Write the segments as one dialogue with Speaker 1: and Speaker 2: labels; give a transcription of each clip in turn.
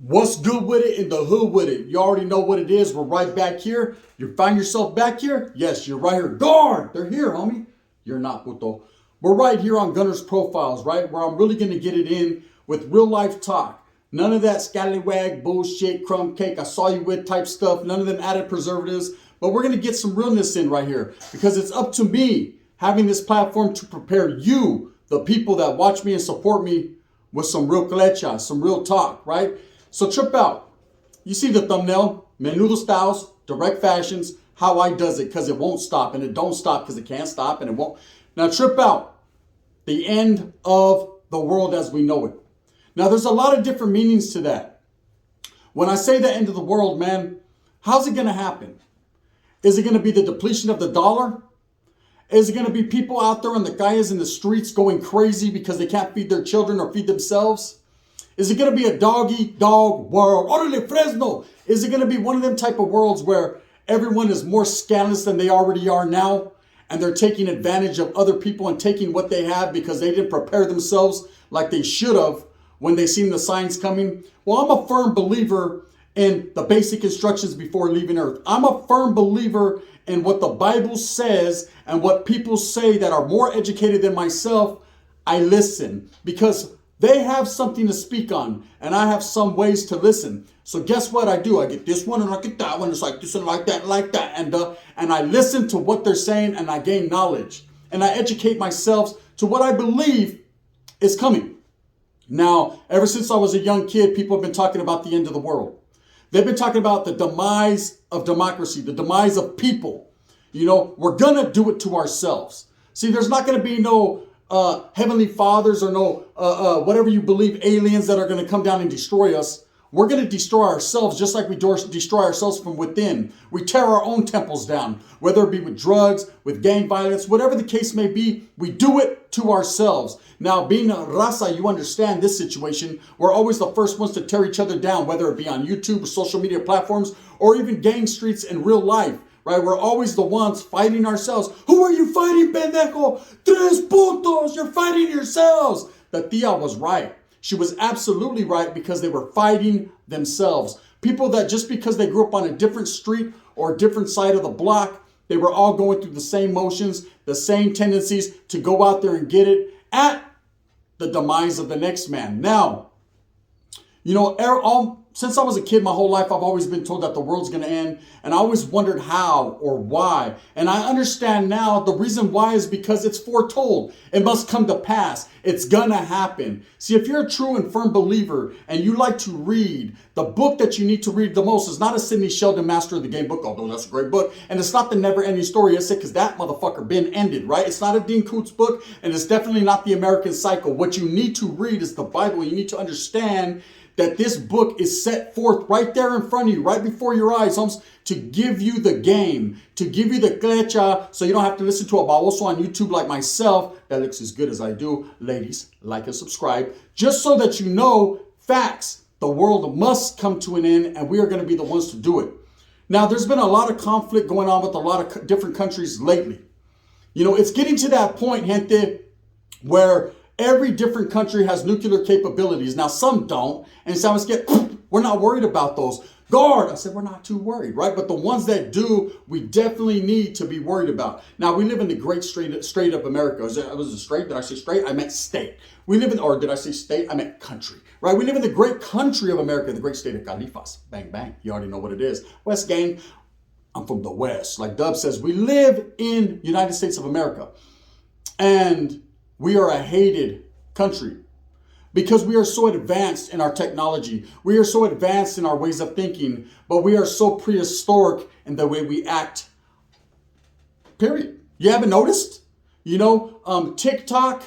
Speaker 1: What's good with it in the hood with it? You already know what it is. We're right back here. You find yourself back here? Yes, you're right here. Guard! They're here, homie. You're not, puto. We're right here on Gunner's Profiles, right? Where I'm really going to get it in with real life talk. None of that scallywag bullshit, crumb cake, I saw you with type stuff. None of them added preservatives. But we're going to get some realness in right here. Because it's up to me having this platform to prepare you, the people that watch me and support me, with some real clecha, some real talk, right? So trip out. You see the thumbnail, Menudo Styles, Direct Fashions, how I does it, because it won't stop, and it don't stop because it can't stop, and it won't. Now trip out. The end of the world as we know it. Now there's a lot of different meanings to that. When I say the end of the world, man, how's it going to happen? Is it going to be the depletion of the dollar? Is it going to be people out there on the calles in the streets going crazy because they can't feed their children or feed themselves? Is it going to be a dog-eat-dog world? Orale Fresno! Is it going to be one of them type of worlds where everyone is more scandalous than they already are now? And they're taking advantage of other people and taking what they have because they didn't prepare themselves like they should have when they seen the signs coming? Well, I'm a firm believer in the basic instructions before leaving Earth. I'm a firm believer in what the Bible says and what people say that are more educated than myself. I listen because they have something to speak on, and I have some ways to listen. So guess what I do? I get this one and I get that one. It's like this and like that and like that. And I listen to what they're saying and I gain knowledge. And I educate myself to what I believe is coming. Now, ever since I was a young kid, people have been talking about the end of the world. They've been talking about the demise of democracy, the demise of people. You know, we're going to do it to ourselves. See, there's not going to be no heavenly fathers or no whatever you believe, aliens that are going to come down and destroy us. We're going to destroy ourselves just like we destroy ourselves from within. We tear our own temples down, whether it be with drugs, with gang violence, whatever the case may be, we do it to ourselves. Now, being a raza, you understand this situation. We're always the first ones to tear each other down, whether it be on YouTube or social media platforms or even gang streets in real life. Right? We're always the ones fighting ourselves. Who are you fighting, pendejo? Tres puntos. You're fighting yourselves. The tia was right. She was absolutely right because they were fighting themselves. People that just because they grew up on a different street or a different side of the block, they were all going through the same motions, the same tendencies to go out there and get it at the demise of the next man. Now, you know, since I was a kid, my whole life, I've always been told that the world's going to end. And I always wondered how or why. And I understand now the reason why is because it's foretold. It must come to pass. It's going to happen. See, if you're a true and firm believer and you like to read, the book that you need to read the most is not a Sidney Sheldon Master of the Game book, although that's a great book. And it's not the Never Ending Story essay because that motherfucker been ended, right? It's not a Dean Koontz book and it's definitely not the American Psycho. What you need to read is the Bible. You need to understand that this book is set forth right there in front of you, right before your eyes, Holmes, to give you the game, to give you the clecha, so you don't have to listen to a baboso on YouTube like myself that looks as good as I do. Ladies, like and subscribe, just so that you know facts. The world must come to an end, and we are going to be the ones to do it. Now, there's been a lot of conflict going on with a lot of different countries lately. You know, it's getting to that point, gente, where every different country has nuclear capabilities. Now, some don't. And some get, we're not worried about those. Guard, I said, we're not too worried, right? But the ones that do, we definitely need to be worried about. Now, we live in the great strait of America. Was it straight? Did I say straight? I meant state. We live in, or did I say state? I meant country, right? We live in the great country of America, the great state of Califas. Bang, bang. You already know what it is. West Gang, I'm from the West. Like Dub says, we live in United States of America. And we are a hated country because we are so advanced in our technology. We are so advanced in our ways of thinking, but we are so prehistoric in the way we act. Period. You haven't noticed? You know, TikTok,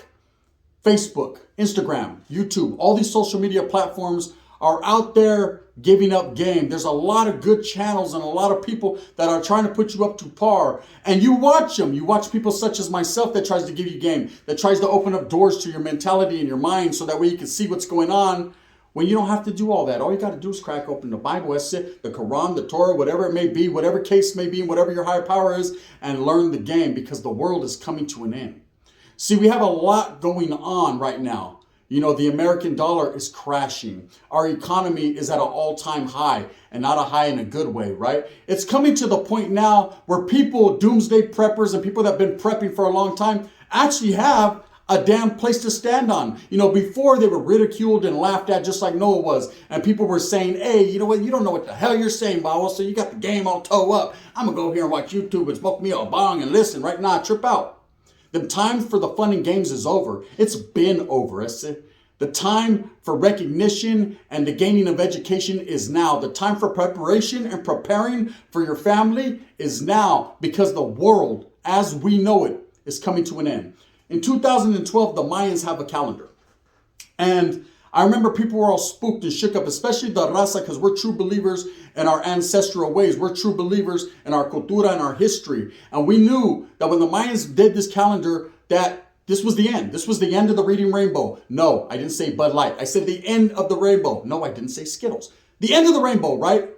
Speaker 1: Facebook, Instagram, YouTube, all these social media platforms are out there giving up game. There's a lot of good channels and a lot of people that are trying to put you up to par. And you watch them. You watch people such as myself that tries to give you game, that tries to open up doors to your mentality and your mind so that way you can see what's going on when you don't have to do all that. All you got to do is crack open the Bible, that's it, the Quran, the Torah, whatever it may be, whatever case may be, and whatever your higher power is, and learn the game because the world is coming to an end. See, we have a lot going on right now. You know, the American dollar is crashing. Our economy is at an all-time high, and not a high in a good way, right? It's coming to the point now where people, doomsday preppers and people that have been prepping for a long time, actually have a damn place to stand on. You know, before they were ridiculed and laughed at just like Noah was. And people were saying, hey, you know what? You don't know what the hell you're saying, Bible. So you got the game all toe up. I'm going to go here and watch YouTube and smoke me a bong and listen right now. Trip out. The time for the fun and games is over. It's been over. The time for recognition and the gaining of education is now. The time for preparation and preparing for your family is now, because the world as we know it is coming to an end. In 2012, the Mayans have a calendar. And I remember people were all spooked and shook up, especially the raza, because we're true believers in our ancestral ways. We're true believers in our cultura and our history. And we knew that when the Mayans did this calendar, that this was the end. This was the end of the Reading Rainbow. No, I didn't say Bud Light. I said the end of the rainbow. No, I didn't say Skittles. The end of the rainbow, right?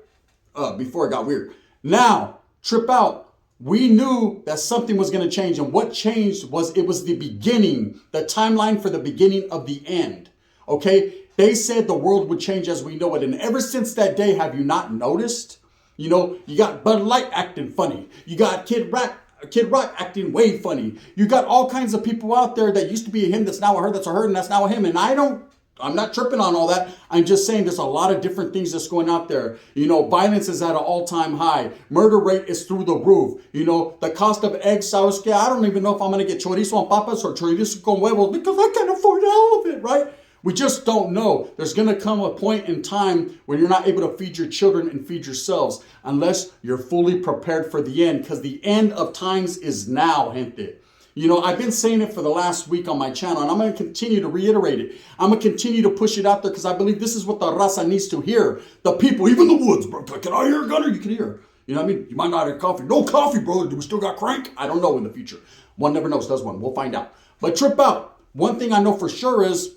Speaker 1: Before it got weird. Now, trip out. We knew that something was going to change. And what changed was it was the beginning, the timeline for the beginning of the end. Okay, they said the world would change as we know it. And ever since that day, have you not noticed? You know, you got Bud Light acting funny. You got Kid Rock acting way funny. You got all kinds of people out there that used to be a him, that's now a her, that's a her, and that's now a him. And I'm not tripping on all that. I'm just saying there's a lot of different things that's going out there. You know, violence is at an all-time high. Murder rate is through the roof. You know, the cost of eggs, ¿sabes qué? I don't even know if I'm going to get chorizo and papas or chorizo con huevos because I can't afford all of it, right? We just don't know. There's going to come a point in time where you're not able to feed your children and feed yourselves unless you're fully prepared for the end, because the end of times is now, gente. You know, I've been saying it for the last week on my channel, and I'm going to continue to reiterate it. I'm going to continue to push it out there because I believe this is what the raza needs to hear. The people, even the woods, bro. Can I hear, Gunner? You can hear. You know what I mean? You might not have coffee. No coffee, brother. Do we still got crank? I don't know in the future. One never knows, does one? We'll find out. But trip out. One thing I know for sure is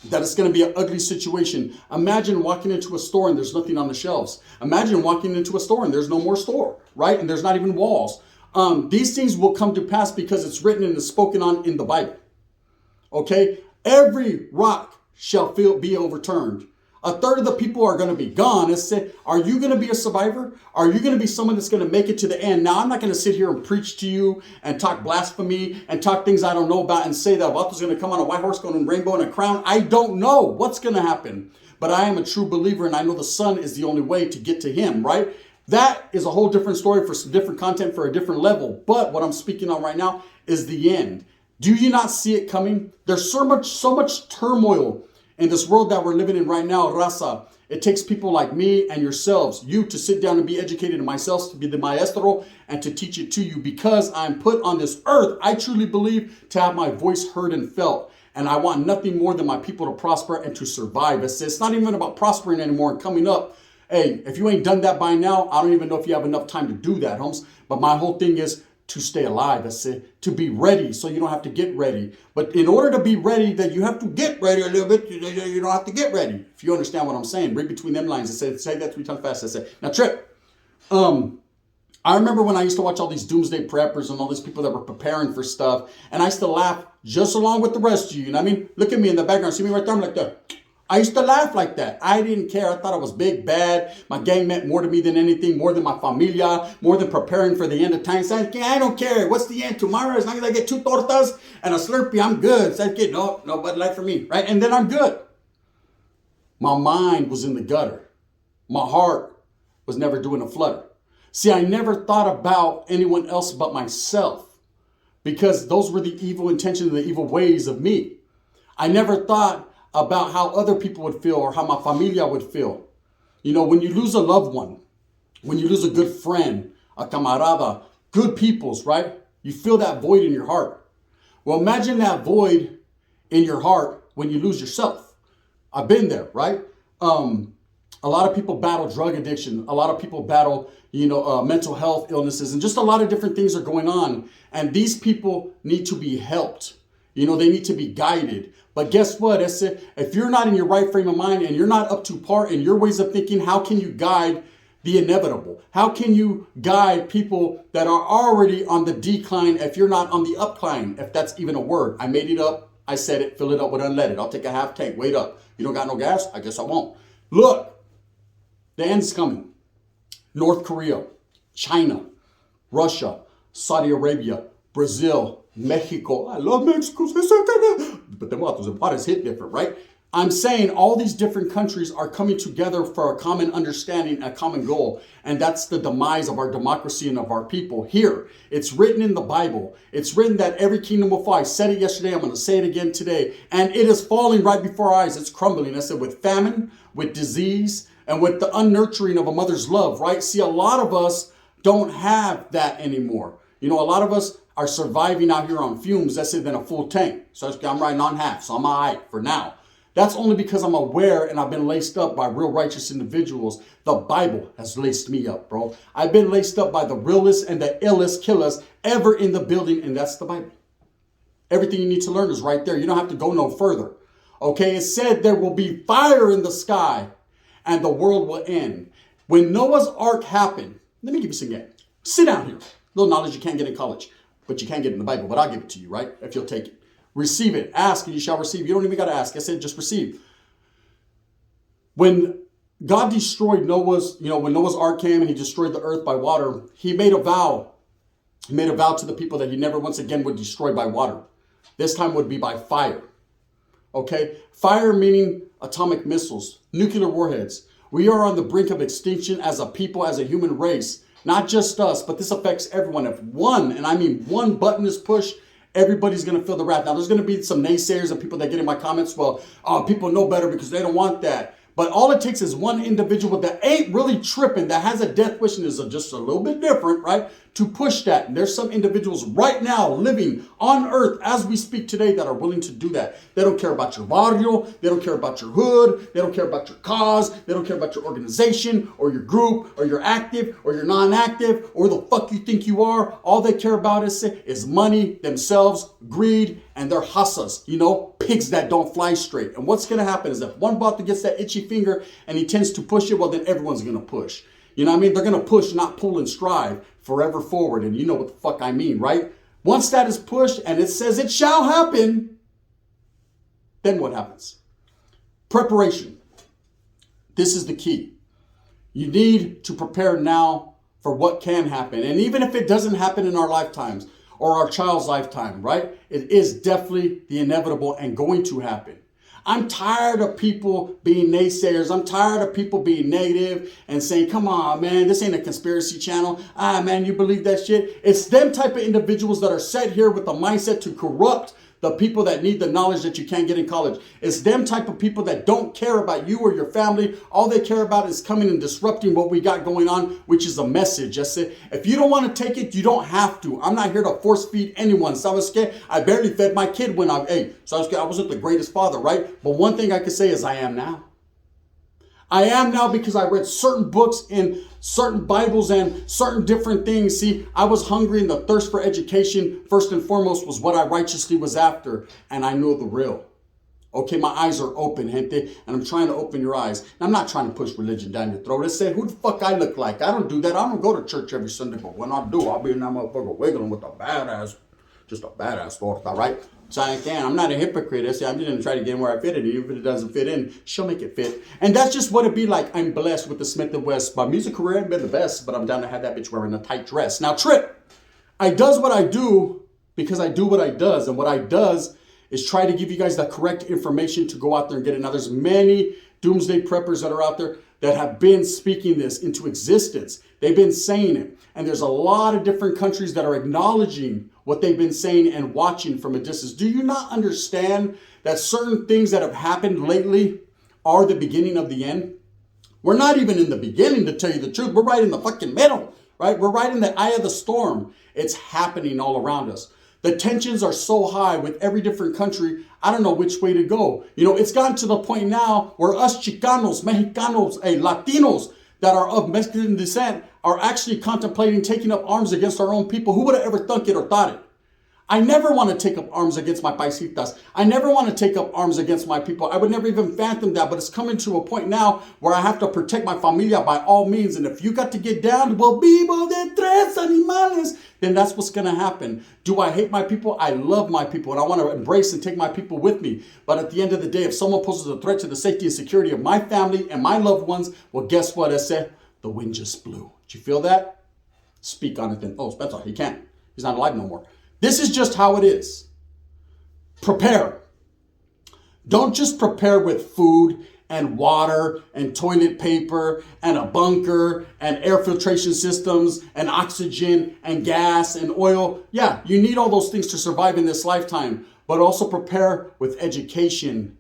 Speaker 1: that it's going to be an ugly situation. Imagine walking into a store and there's nothing on the shelves. Imagine walking into a store and there's no more store, right? And there's not even walls. These things will come to pass because it's written and it's spoken on in the Bible. Okay? Every rock shall be overturned. A third of the people are going to be gone. It's said, are you going to be a survivor? Are you going to be someone that's going to make it to the end? Now, I'm not going to sit here and preach to you and talk blasphemy and talk things I don't know about and say that Vato's going to come on a white horse, going in a rainbow and a crown. I don't know what's going to happen. But I am a true believer, and I know the Son is the only way to get to him, right? That is a whole different story for some different content for a different level. But what I'm speaking on right now is the end. Do you not see it coming? There's so much turmoil in this world that we're living in right now, raza. It takes people like me and yourselves, you, to sit down and be educated, and myself to be the maestro and to teach it to you, because I'm put on this earth, I truly believe, to have my voice heard and felt. And I want nothing more than my people to prosper and to survive. It's not even about prospering anymore and coming up. Hey, if you ain't done that by now, I don't even know if you have enough time to do that, homes. But my whole thing is to stay alive. That's it. To be ready so you don't have to get ready. But in order to be ready, that you have to get ready a little bit. You don't have to get ready. If you understand what I'm saying, read between them lines. I say that 3 times fast. I say, now Trip, I remember when I used to watch all these doomsday preppers and all these people that were preparing for stuff, and I used to laugh just along with the rest of you. You know what I mean? Look at me in the background. See me right there? I'm like that. I used to laugh like that. I didn't care. I thought I was big, bad. My gang meant more to me than anything, more than my familia, more than preparing for the end of time. So I don't care. What's the end? Tomorrow, as long as I get 2 tortas and a Slurpee, I'm good. So no Bud Light for me, right? And then I'm good. My mind was in the gutter. My heart was never doing a flutter. See, I never thought about anyone else but myself, because those were the evil intentions and the evil ways of me. I never thought about how other people would feel or how my familia would feel. You know, when you lose a loved one, when you lose a good friend, a camarada, good peoples, right? You feel that void in your heart. Well, imagine that void in your heart when you lose yourself. I've been there, right? A lot of people battle drug addiction. A lot of people battle, mental health illnesses, and just a lot of different things are going on. And these people need to be helped. They need to be guided. But guess what? If you're not in your right frame of mind and you're not up to par in your ways of thinking, how can you guide the inevitable? How can you guide people that are already on the decline if you're not on the upcline? If that's even a word. I made it up. I said it. Fill it up with unleaded. I'll take a half tank. Wait up. You don't got no gas? I guess I won't. Look, the end's coming. North Korea, China, Russia, Saudi Arabia, Brazil, Mexico. I love Mexico. But the vatos and patas hit different, right? I'm saying all these different countries are coming together for a common understanding, a common goal. And that's the demise of our democracy and of our people here. It's written in the Bible. It's written that every kingdom will fall. I said it yesterday. I'm going to say it again today. And it is falling right before our eyes. It's crumbling. I said with famine, with disease, and with the unnurturing of a mother's love, right? See, a lot of us don't have that anymore. A lot of us are surviving out here on fumes. That's it, than a full tank. So I'm riding on half. So I'm all right for now. That's only because I'm aware and I've been laced up by real righteous individuals. The Bible has laced me up, bro. I've been laced up by the realest and the illest killers ever in the building, and that's the Bible. Everything you need to learn is right there. You don't have to go no further. Okay, it said there will be fire in the sky and the world will end. When Noah's Ark happened, let me give you some game. Sit down here. Little knowledge you can't get in college, but you can get in the Bible, but I'll give it to you, right? If you'll take it. Receive it. Ask and you shall receive. You don't even got to ask. I said just receive. When God destroyed when Noah's Ark came and he destroyed the earth by water, he made a vow. He made a vow to the people that he never once again would destroy by water. This time would be by fire. Okay? Fire meaning atomic missiles, nuclear warheads. We are on the brink of extinction as a people, as a human race. Not just us, but this affects everyone. If one, and I mean one button is pushed, everybody's going to feel the wrath. Now, there's going to be some naysayers and people that get in my comments, well, people know better because they don't want that. But all it takes is one individual that ain't really tripping, that has a death wish and is just a little bit different, right, to push that. And there's some individuals right now living on earth as we speak today that are willing to do that. They don't care about your barrio. They don't care about your hood. They don't care about your cause. They don't care about your organization or your group or you're active or you're non-active or the fuck you think you are. All they care about is money, themselves, greed, and their hussas, pigs that don't fly straight. And what's going to happen is if one bottom gets that itchy finger and he tends to push it, well, then everyone's going to push. You know what I mean? They're going to push, not pull and strive forever forward. And you know what the fuck I mean, right? Once that is pushed and it says it shall happen, then what happens? Preparation. This is the key. You need to prepare now for what can happen. And even if it doesn't happen in our lifetimes or our child's lifetime, right? It is definitely the inevitable and going to happen. I'm tired of people being naysayers. I'm tired of people being negative and saying, come on, man, this ain't a conspiracy channel. Man, you believe that shit? It's them type of individuals that are set here with the mindset to corrupt the people that need the knowledge that you can't get in college. It's them type of people that don't care about you or your family. All they care about is coming and disrupting what we got going on, which is a message. That's it. If you don't want to take it, you don't have to. I'm not here to force feed anyone. Sabes, I barely fed my kid when I wasn't the greatest father, right? But one thing I can say is I am now. I am now because I read certain books in certain Bibles and certain different things. See, I was hungry and the thirst for education, first and foremost, was what I righteously was after. And I know the real. Okay, my eyes are open, gente, and I'm trying to open your eyes. And I'm not trying to push religion down your throat. Let's say, who the fuck I look like? I don't do that. I don't go to church every Sunday, but when I do, I'll be in that motherfucker wiggling with a badass, just a badass thought, all right? So I'm not a hypocrite. I'm just going to try to get in where I fit in. Even if it doesn't fit in, she'll make it fit. And that's just what it be like. I'm blessed with the Smith & West. My music career ain't been the best, but I'm down to have that bitch wearing a tight dress. Now, Trip, I does what I do because I do what I does. And what I does is try to give you guys the correct information to go out there and get it. Now, there's many doomsday preppers that are out there that have been speaking this into existence. They've been saying it. And there's a lot of different countries that are acknowledging what they've been saying and watching from a distance. Do you not understand that certain things that have happened lately are the beginning of the end? We're not even in the beginning, to tell you the truth. We're right in the fucking middle, right? We're right in the eye of the storm. It's happening all around us. The tensions are so high with every different country. I don't know which way to go. It's gotten to the point now where us Chicanos, Mexicanos, Latinos that are of Mexican descent are actually contemplating taking up arms against our own people. Who would have ever thunk it or thought it? I never want to take up arms against my paisitas. I never want to take up arms against my people. I would never even fathom that, but it's coming to a point now where I have to protect my familia by all means. And if you got to get down, well, vivo de tres animales, then that's what's going to happen. Do I hate my people? I love my people, and I want to embrace and take my people with me. But at the end of the day, if someone poses a threat to the safety and security of my family and my loved ones, well, guess what? I said, the wind just blew. Did you feel that? Speak on it then. Oh, Spencer, he can't. He's not alive no more. This is just how it is. Prepare. Don't just prepare with food and water and toilet paper and a bunker and air filtration systems and oxygen and gas and oil. Yeah, you need all those things to survive in this lifetime, but also prepare with education,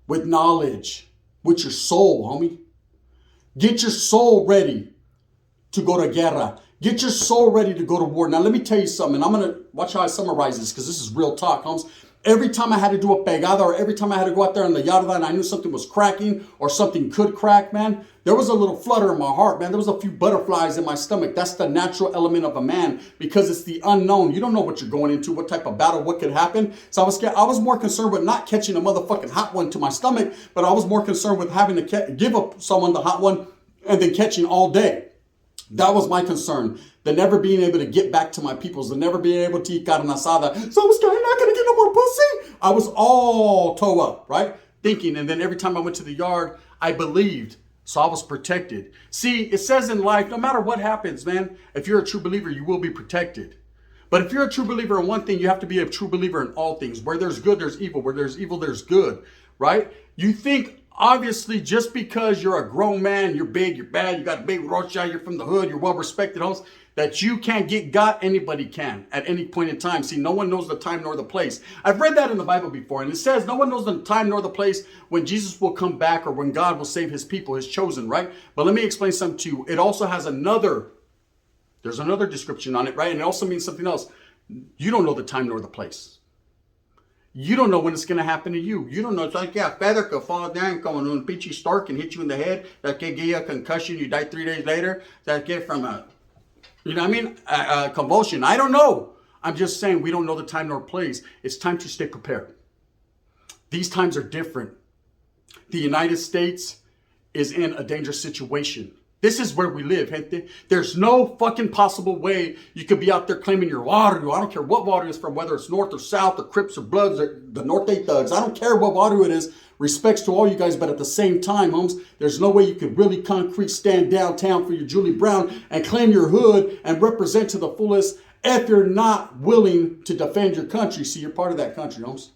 Speaker 1: with knowledge, with your soul, homie. Get your soul ready to go to guerra. Get your soul ready to go to war. Now, let me tell you something. And I'm going to watch how I summarize this because this is real talk, homes. Every time I had to do a pegada or every time I had to go out there in the yarda and I knew something was cracking or something could crack, man, there was a little flutter in my heart, man. There was a few butterflies in my stomach. That's the natural element of a man because it's the unknown. You don't know what you're going into, what type of battle, what could happen. So I was scared. I was more concerned with not catching a motherfucking hot one to my stomach, but I was more concerned with having to give up someone the hot one and then catching all day. That was my concern. The never being able to get back to my peoples. The never being able to eat carne asada. So I'm scared I'm not going to get no more pussy. I was all toe up, right? Thinking. And then every time I went to the yard, I believed. So I was protected. See, it says in life, no matter what happens, man, if you're a true believer, you will be protected. But if you're a true believer in one thing, you have to be a true believer in all things. Where there's good, there's evil. Where there's evil, there's good, right? You think, obviously, just because you're a grown man, you're big, you're bad, you got a big rocha, you're from the hood, you're well-respected, homes, that you can't get got, anybody can at any point in time. See, no one knows the time nor the place. I've read that in the Bible before, and it says no one knows the time nor the place when Jesus will come back or when God will save his people, his chosen, right? But let me explain something to you. It also has there's another description on it, right? And it also means something else. You don't know the time nor the place. You don't know when it's going to happen to you. You don't know. It's like, yeah, feather could fall down, come on, a peachy stork and hit you in the head. That could give you a concussion. You die 3 days later. That get from a convulsion. I don't know. I'm just saying we don't know the time nor place. It's time to stay prepared. These times are different. The United States is in a dangerous situation. This is where we live, gente. There's no fucking possible way you could be out there claiming your water. I don't care what water it's from, whether it's north or south or Crips or Bloods or the Norte Thugs. I don't care what water it is. Respects to all you guys, but at the same time, homes, there's no way you could really concrete stand downtown for your Julie Brown and claim your hood and represent to the fullest if you're not willing to defend your country. See, you're part of that country, homes.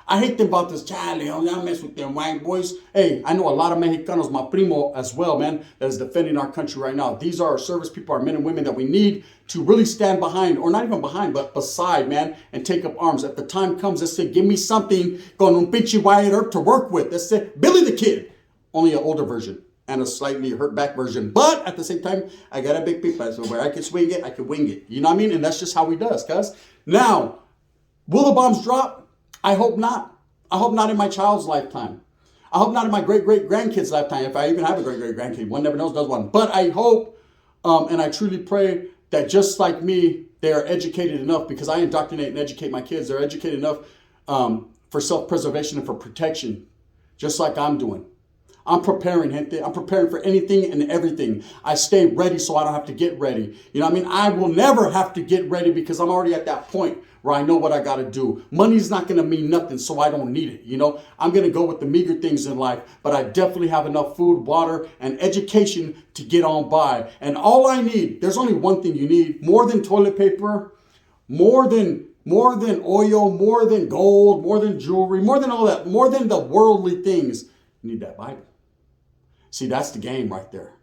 Speaker 1: I hate them about this, Charlie, I don't mess with them white boys. Hey, I know a lot of Mexicanos, my primo as well, man, that is defending our country right now. These are our service people, our men and women that we need to really stand behind, or not even behind, but beside, man, and take up arms. If the time comes, let's say, give me something con un pinche wire up to work with. Let's say, Billy the Kid, only an older version and a slightly hurt back version. But at the same time, I got a big pipa, so where I can swing it, I can wing it. You know what I mean? And that's just how we does, cuz. Now, will the bombs drop? I hope not. I hope not in my child's lifetime. I hope not in my great-great-grandkid's lifetime, if I even have a great-great-grandkid. One never knows, does one. But I hope, and I truly pray that just like me, they are educated enough, because I indoctrinate and educate my kids. They're educated enough for self-preservation and for protection, just like I'm doing. I'm preparing, gente. I'm preparing for anything and everything. I stay ready so I don't have to get ready. You know what I mean? I will never have to get ready because I'm already at that point where I know what I got to do. Money's not going to mean nothing, so I don't need it. You know, I'm going to go with the meager things in life, but I definitely have enough food, water, and education to get on by. And all I need, there's only one thing you need, more than toilet paper, more than oil, more than gold, more than jewelry, more than all that, more than the worldly things. You need that Bible. See, that's the game right there.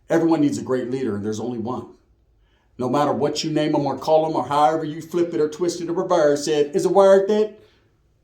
Speaker 1: Everyone needs a great leader, and there's only one. No matter what you name them or call them or however you flip it or twist it or reverse it, is it worth it?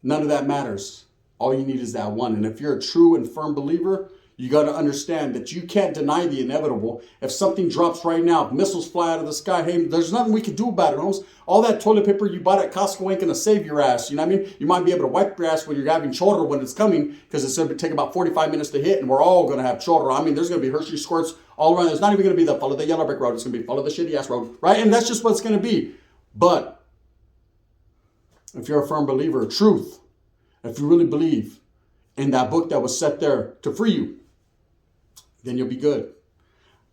Speaker 1: None of that matters. All you need is that one. And if you're a true and firm believer, You got to understand that you can't deny the inevitable. If something drops right now, if missiles fly out of the sky, hey, there's nothing we can do about it, Holmes. All that toilet paper you bought at Costco ain't going to save your ass. You know what I mean? You might be able to wipe your ass when you're having chorro when it's coming, because it's going to take about 45 minutes to hit, and we're all going to have chorro. I mean, there's going to be Hershey squirts all around. There's not even going to be the follow the yellow brick road. It's going to be follow the shitty ass road, right? And that's just what it's going to be. But if you're a firm believer of truth, if you really believe in that book that was set there to free you, then you'll be good.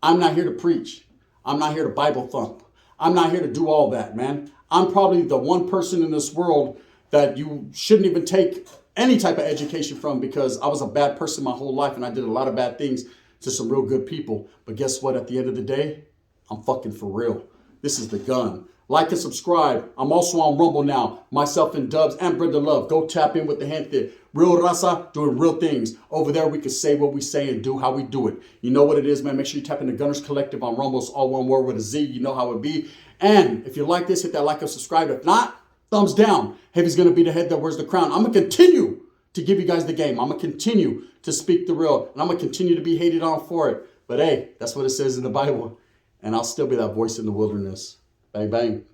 Speaker 1: I'm not here to preach. I'm not here to Bible thump. I'm not here to do all that, man. I'm probably the one person in this world that you shouldn't even take any type of education from, because I was a bad person my whole life and I did a lot of bad things to some real good people. But guess what? At the end of the day, I'm fucking for real. This is the gun. Like and subscribe. I'm also on Rumble now. Myself and Dubs and Brenda Love. Go tap in with the gente. Real raza doing real things. Over there we can say what we say and do how we do it. You know what it is, man. Make sure you tap into Gunners Collective on Rumble. It's all one word with a Z. You know how it be. And if you like this, hit that like and subscribe. If not, thumbs down. Heavy's going to be the head that wears the crown. I'm going to continue to give you guys the game. I'm going to continue to speak the real. And I'm going to continue to be hated on for it. But hey, that's what it says in the Bible. And I'll still be that voice in the wilderness. Bang, bang.